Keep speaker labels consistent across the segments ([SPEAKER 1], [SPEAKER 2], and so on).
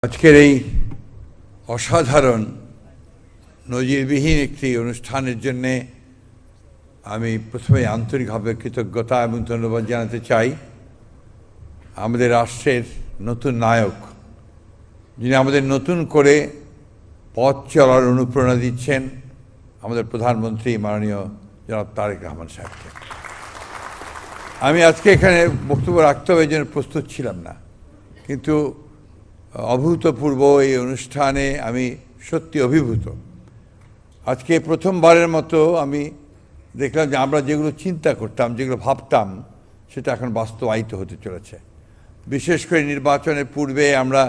[SPEAKER 1] আজকের এই অসাধারণ নজিরবিহীন একটি অনুষ্ঠানের জন্য আমি প্রথমে আন্তরিকভাবে কৃতজ্ঞতা এবং ধন্যবাদ জানাতে চাই আমাদের রাষ্ট্রের নতুন নায়ক, যিনি আমাদের নতুন করে পথ চলার অনুপ্রেরণা দিচ্ছেন, আমাদের প্রধানমন্ত্রী মাননীয় জনাব তারেক রহমান সাহেবকে। আমি আজকে এখানে বক্তব্য রাখতে হবে এই জন্য প্রস্তুত ছিলাম না, কিন্তু অভূতপূর্ব এই অনুষ্ঠানে আমি সত্যি অভিভূত। আজকে প্রথমবারের মতো আমি দেখলাম যে আমরা যেগুলো চিন্তা করতাম, যেগুলো ভাবতাম, সেটা এখন বাস্তবায়িত হতে চলেছে। বিশেষ করে নির্বাচনের পূর্বে আমরা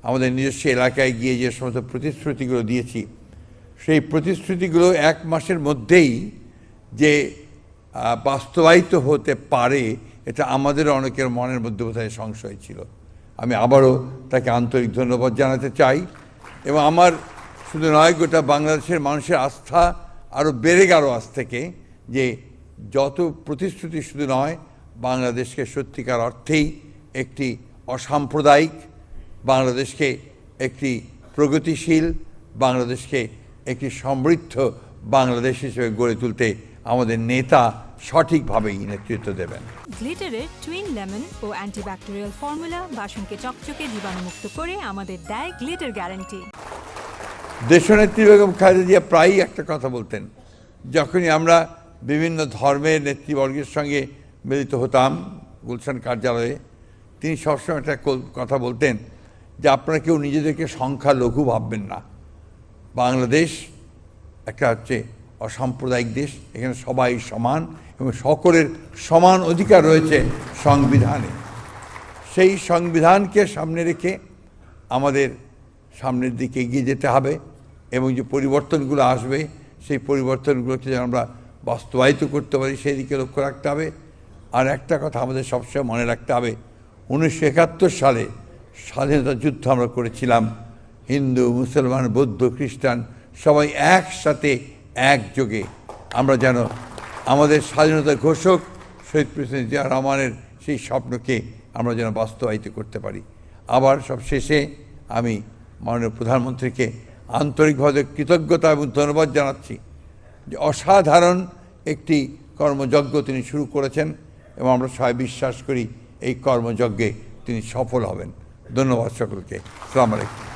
[SPEAKER 1] আমাদের নিজস্ব এলাকায় গিয়ে যে সমস্ত প্রতিশ্রুতিগুলো দিয়েছি, সেই প্রতিশ্রুতিগুলো এক মাসের মধ্যেই যে বাস্তবায়িত হতে পারে, এটা আমাদের অনেকের মনের মধ্যে বোধহয় সংশয় ছিল। আমি আবারও তাকে আন্তরিক ধন্যবাদ জানাতে চাই, এবং আমার শুধু নয়, গোটা বাংলাদেশের মানুষের আস্থা আরও বেড়ে গেল আজ থেকে, যে যত প্রতিশ্রুতি শুধু নয়, বাংলাদেশকে সত্যিকার অর্থেই একটি অসাম্প্রদায়িক বাংলাদেশকে, একটি প্রগতিশীল বাংলাদেশকে একটি সমৃদ্ধ বাংলাদেশ হিসেবে গড়ে তুলতে আমাদের নেতা সঠিকভাবেই নেতৃত্ব দেবেন।
[SPEAKER 2] গ্লিটারের টুইন লেমন ও অ্যান্টিব্যাকটেরিয়াল ফর্মুলা বাসনকে চকচকে জীবাণুমুক্ত করে আমাদের দেয় গ্লিটার গ্যারান্টি।
[SPEAKER 1] দেশনেত্রী বেগম খালেদা জিয়া প্রায়ই একটা কথা বলতেন, যখনই আমরা বিভিন্ন ধর্মের নেতৃবর্গের সঙ্গে মিলিত হতাম গুলশান কার্যালয়ে, তিনি সবসময় একটা কথা বলতেন যে আপনারা কেউ নিজেদেরকে সংখ্যালঘু ভাববেন না। বাংলাদেশ একটা হচ্ছে অসাম্প্রদায়িক দেশ, এখানে সবাই সমান এবং সকলের সমান অধিকার রয়েছে সংবিধানে। সেই সংবিধানকে সামনে রেখে আমাদের সামনের দিকে এগিয়ে যেতে হবে, এবং যে পরিবর্তনগুলো আসবে সেই পরিবর্তনগুলোকে যেন আমরা বাস্তবায়িত করতে পারি সেই দিকে লক্ষ্য রাখতে হবে। আর একটা কথা আমাদের সবসময় মনে রাখতে হবে, 1971 সালে স্বাধীনতা যুদ্ধ আমরা করেছিলাম, হিন্দু, মুসলমান, বৌদ্ধ, খ্রিস্টান সবাই একসাথে একযোগে আমরা যেন আমাদের স্বাধীনতা ঘোষক শহীদ প্রেসিডেন্ট জিয়া রহমানের সেই স্বপ্নকে আমরা যেন বাস্তবায়িত করতে পারি। আবার সব শেষে আমি মাননীয় প্রধানমন্ত্রীকে আন্তরিকভাবে কৃতজ্ঞতা এবং ধন্যবাদ জানাচ্ছি যে অসাধারণ একটি কর্মযজ্ঞ তিনি শুরু করেছেন, এবং আমরা সবাই বিশ্বাস করি এই কর্মযজ্ঞে তিনি সফল হবেন। ধন্যবাদ সকলকে। আসসালামু আলাইকুম।